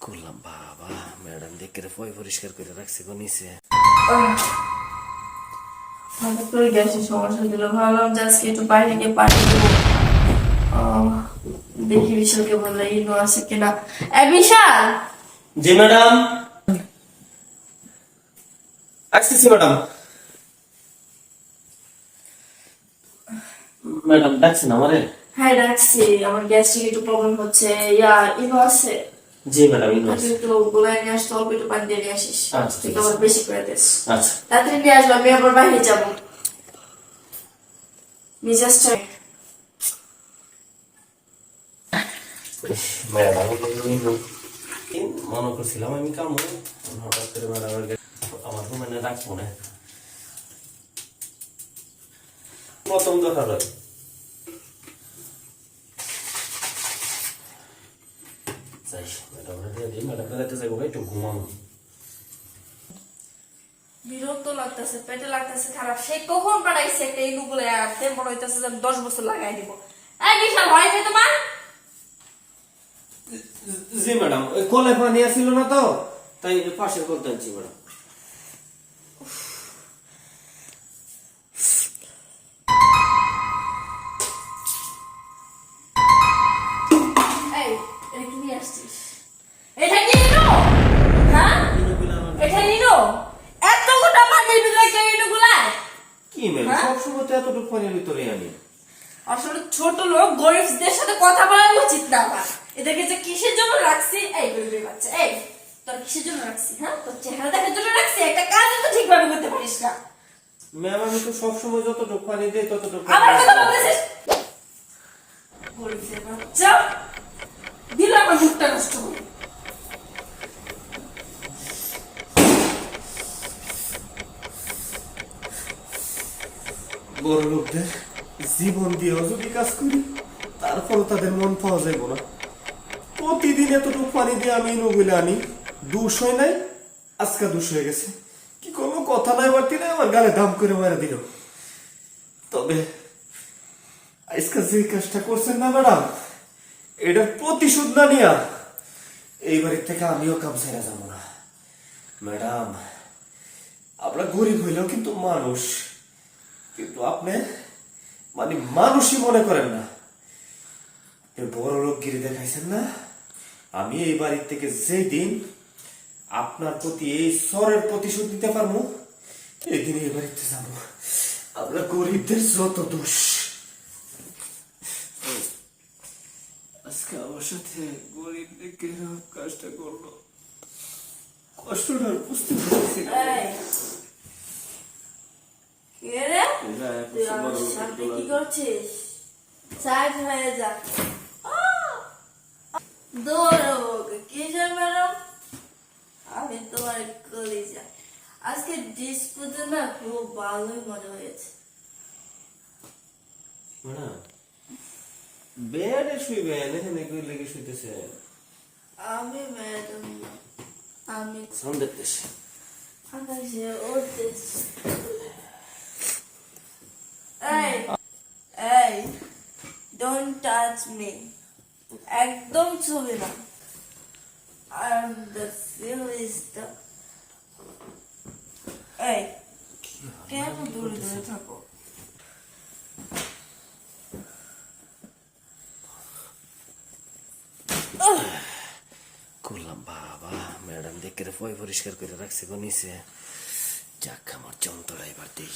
করলাম বাবা, ম্যাডাম দেখে পয় পরিষ্কার করে রাখছে গো নিচে। হঠাৎ করে গ্যাসের সমস্যা দিল, ভাবলাম যে আজকে একটু বাইরে গিয়ে পানি দেবো। দেখি বিশালকে বললে ইনো আছে কিনা। বিশাল, জি ম্যাডাম, আসতেছি ম্যাডাম। ম্যাডাম ডাকছেন আমারে? হ্যাঁ ডাকছি, আমার গ্যাস্ট্রিক একটু প্রবলেম হচ্ছে। ইনো আছে? জি ম্যাডাম, ইনো আছে। একটু গোলায় নিয়ে আসতে, অল্প একটু পানি দিয়ে নিয়ে আসিস। আচ্ছা, ঠিক একটু আছে। আবার বেশি করে দিস। আচ্ছা। তাড়াতাড়ি নিয়ে আসবো, আমি আবার বাইরে যাবো। মিজাজটা ম্যাডাম মনে করছিলাম আমি কামো, হঠাৎ করে ম্যাডাম আমার রুমে রাখবো না, প্রথম দরকার হয়। যাই ম্যাডাম দিয়ে দিই, ম্যাডাম রাতে যাবো একটু ঘুমানো। বিরক্ত লাগতেছে, পেটে লাগতেছে খারাপ। সে কখন বাড়াইছে একটা ইনু বলে, আপনি মনে হইতেছে যে আমি 10 বছর লাগাই দিব। বিশাল হয় যে তোমার। জি ম্যাডাম, ওই কলে পানি আসছিল না তো, তাই পাশের কলতে আনছি ম্যাডাম। এই, এটা কি নিয়ে আসছিস? এটা কি ইনু? হ্যাঁ? এটা ইনু? এত গোটা পানির ভিতরে কে ইনু গুলায়? কি ম্যাম, হ্যাঁ? সবসময় তো এতটুকু পানির ভিতরে আনি। আসলে ছোট লোক গরিবদের সাথে কথা বলা উচিত না আমার। এদেরকে যে কিসের জন্য রাখছি, এই গরিবের বাচ্চা, এই তোর কিসের জন্য রাখছি? হ্যাঁ, তোর চেহারা দেখার জন্য রাখছি? একটা কাজ তো ঠিকভাবে করতে পারিস না। ম্যাম আমি তো সবসময় যতটুকু পানি দিই ততটুকু। আমার কথা বলতেছিস? গরিবের বাচ্চা, দিল আমার মুখটা নষ্ট করে। বড় লোকদের জীবন দিয়েও যদি কাজ করি, তারপরও তাদের মন পাওয়া যাইব না। প্রতিদিন এতটুকু পানি দিয়ে আমি নগুলে আনি, দুষ হয় নাই, আজকে দুষ হয়ে গেছে। কি কোনো কথা নাই বাড়তি নাই, আমার গালে দাম করে মারা দিল। তবে আজকে যে কাজটা করছেন না ম্যাডাম, এটার প্রতিশোধ না নিয়া এই বাড়ির থেকে আমিও কাম ছেড়ে যাবো না। ম্যাডাম, আমরা গরিব হইলেও কিন্তু মানুষ, কিন্তু আপনি মানে মানুষই মনে করেন না। বড় লোক গিরি দেখাইছেন না, আমি এই বাড়ির থেকে যেই দিন আপনার প্রতি এই সরের প্রতিশোধ দিতে পারবো, এই দিন এই বাড়িতে যাবো। আমরা গরিবদের যত দোষ। আজকে আমার সাথে গরিবদের কেন কাজটা করলো, কষ্টটা বুঝতে পারছি না। কে রে? তুই আমার সামনে কি করছিস? সাইড হয়ে যা। দৌড়াবো কিসের ম্যাডাম? আমি তোমার কলিজা। আজকে ডিসপুতে না খুব ভালোই মজা হয়েছে। বেডে শুইবেন, এখানে কই লেগে শুইতেছে? আমি ম্যাডাম না, আমি সাউন্ড দেখতেছি। আকাশে উড়তেছি। এই এই, ডোন্ট টাচ মি, একদম ছবি না। I'm the silliest. এই কেন দূরে দূরে থাকো? করলাম বাবা, ম্যাডাম দেখে পয় পরিষ্কার করে রাখছে গো নিচে। যাক আমার যন্ত্রণা এবার দিই।